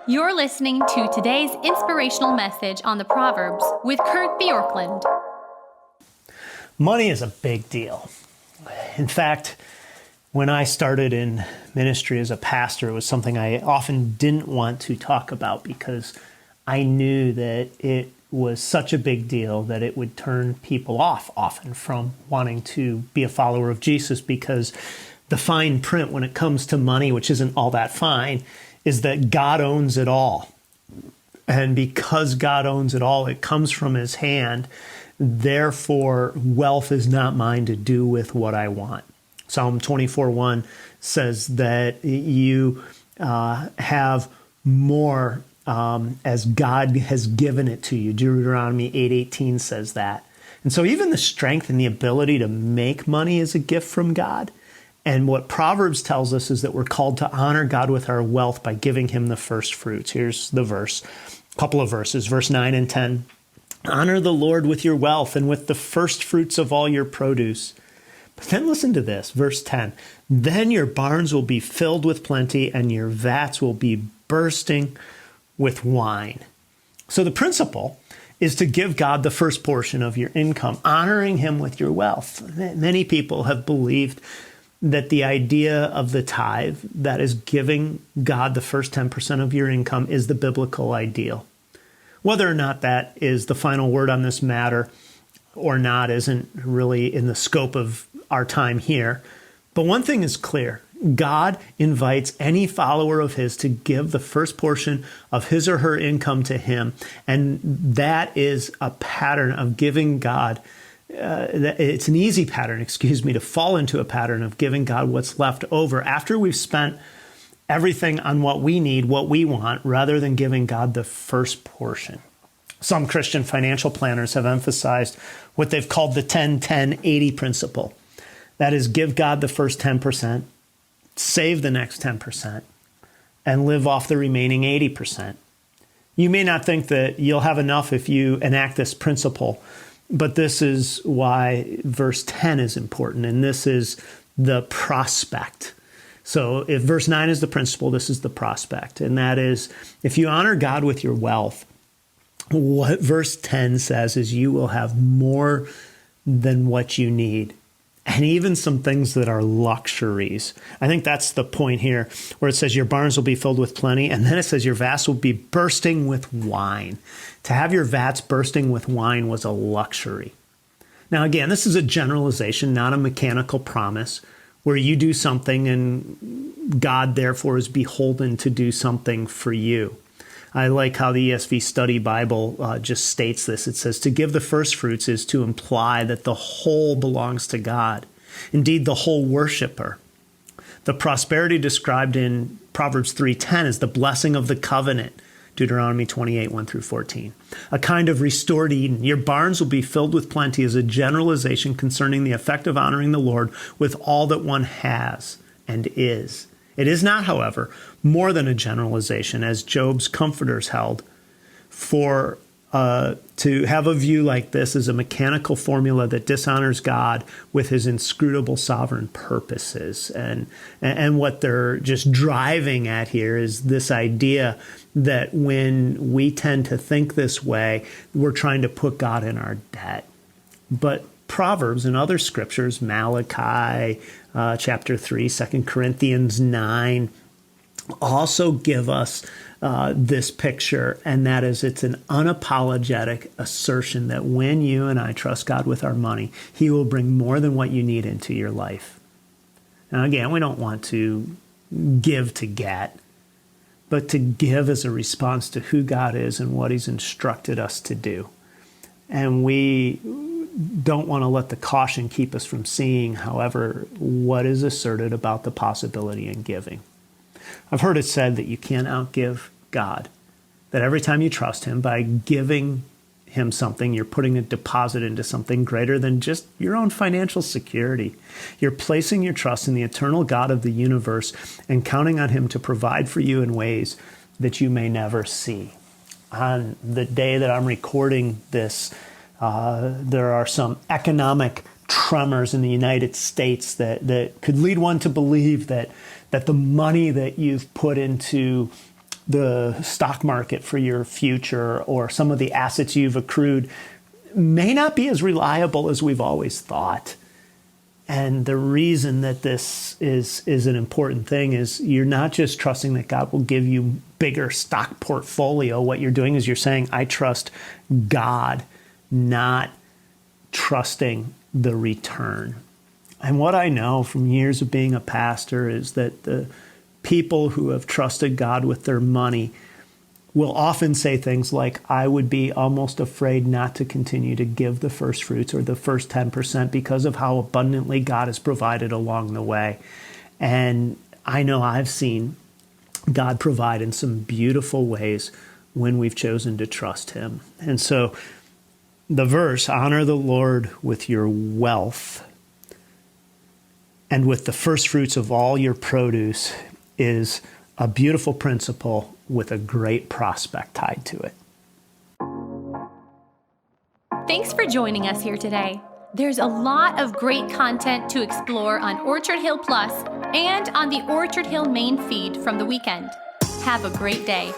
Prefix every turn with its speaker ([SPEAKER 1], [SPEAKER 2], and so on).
[SPEAKER 1] You're listening to today's inspirational message on the Proverbs with Bjorklund.
[SPEAKER 2] Money is a big deal. In fact, when I started in ministry as a pastor, it was something I often didn't want to talk about because I knew that it was such a big deal that it would turn people off often from wanting to be a follower of Jesus, because the fine print when it comes to money, which isn't all that fine, is that God owns it all. And because God owns it all, it comes from his hand. Therefore, wealth is not mine to do with what I want. Psalm 24:1 says that you have more as God has given it to you. Deuteronomy 8:18 says that. And so even the strength and the ability to make money is a gift from God. And what Proverbs tells us is that we're called to honor God with our wealth by giving him the first fruits. Here's the verse, a couple of verses, verse 9 and 10. Honor the Lord with your wealth and with the first fruits of all your produce. But then listen to this, verse 10. Then your barns will be filled with plenty and your vats will be bursting with wine. So the principle is to give God the first portion of your income, honoring him with your wealth. Many people have believed that the idea of the tithe, that is giving God the first 10% of your income, is the biblical ideal. Whether or not that is the final word on this matter or not isn't really in the scope of our time here. But one thing is clear. God invites any follower of his to give the first portion of his or her income to him. And that is a pattern of giving God. It's an easy pattern, to fall into a pattern of giving God what's left over after we've spent everything on what we need, what we want, rather than giving God the first portion. Some Christian financial planners have emphasized what they've called the 10-10-80 principle. That is, give God the first 10%, save the next 10%, and live off the remaining 80%. You may not think that you'll have enough if you enact this principle, but this is why verse 10 is important, and this is the prospect. So if verse 9 is the principle, this is the prospect, and that is, if you honor God with your wealth, what verse 10 says is you will have more than what you need, and even some things that are luxuries. I think that's the point here, where it says your barns will be filled with plenty, and then it says your vats will be bursting with wine. To have your vats bursting with wine was a luxury. Now, again, this is a generalization, not a mechanical promise, where you do something and God, therefore, is beholden to do something for you. I like how the ESV Study Bible just states this. It says, to give the first fruits is to imply that the whole belongs to God, indeed the whole worshiper. The prosperity described in Proverbs 3:10 is the blessing of the covenant, Deuteronomy 28:1-14. A kind of restored Eden. Your barns will be filled with plenty is a generalization concerning the effect of honoring the Lord with all that one has and is. It is not, however, more than a generalization, as Job's comforters held. For to have a view like this is a mechanical formula that dishonors God with his inscrutable sovereign purposes. And what they're just driving at here is this idea that when we tend to think this way, we're trying to put God in our debt. But Proverbs and other scriptures, Malachi chapter 3, 2 Corinthians 9, also give us this picture, and that is it's an unapologetic assertion that when you and I trust God with our money, he will bring more than what you need into your life. Now, again, we don't want to give to get, but to give as a response to who God is and what he's instructed us to do. And we don't want to let the caution keep us from seeing, however, what is asserted about the possibility in giving. I've heard it said that you can't outgive God, that every time you trust him, by giving him something, you're putting a deposit into something greater than just your own financial security. You're placing your trust in the eternal God of the universe and counting on him to provide for you in ways that you may never see. On the day that I'm recording this, there are some economic tremors in the United States that could lead one to believe that the money that you've put into the stock market for your future or some of the assets you've accrued may not be as reliable as we've always thought. And the reason that this is an important thing is you're not just trusting that God will give you bigger stock portfolio. What you're doing is you're saying, I trust God, not trusting the return. And what I know from years of being a pastor is that the people who have trusted God with their money will often say things like, I would be almost afraid not to continue to give the first fruits or the first 10% because of how abundantly God has provided along the way. And I know I've seen God provide in some beautiful ways when we've chosen to trust him. And so the verse, honor the Lord with your wealth and with the first fruits of all your produce, is a beautiful principle with a great prospect tied to it.
[SPEAKER 1] Thanks for joining us here today. There's a lot of great content to explore on Orchard Hill Plus and on the Orchard Hill main feed from the weekend. Have a great day.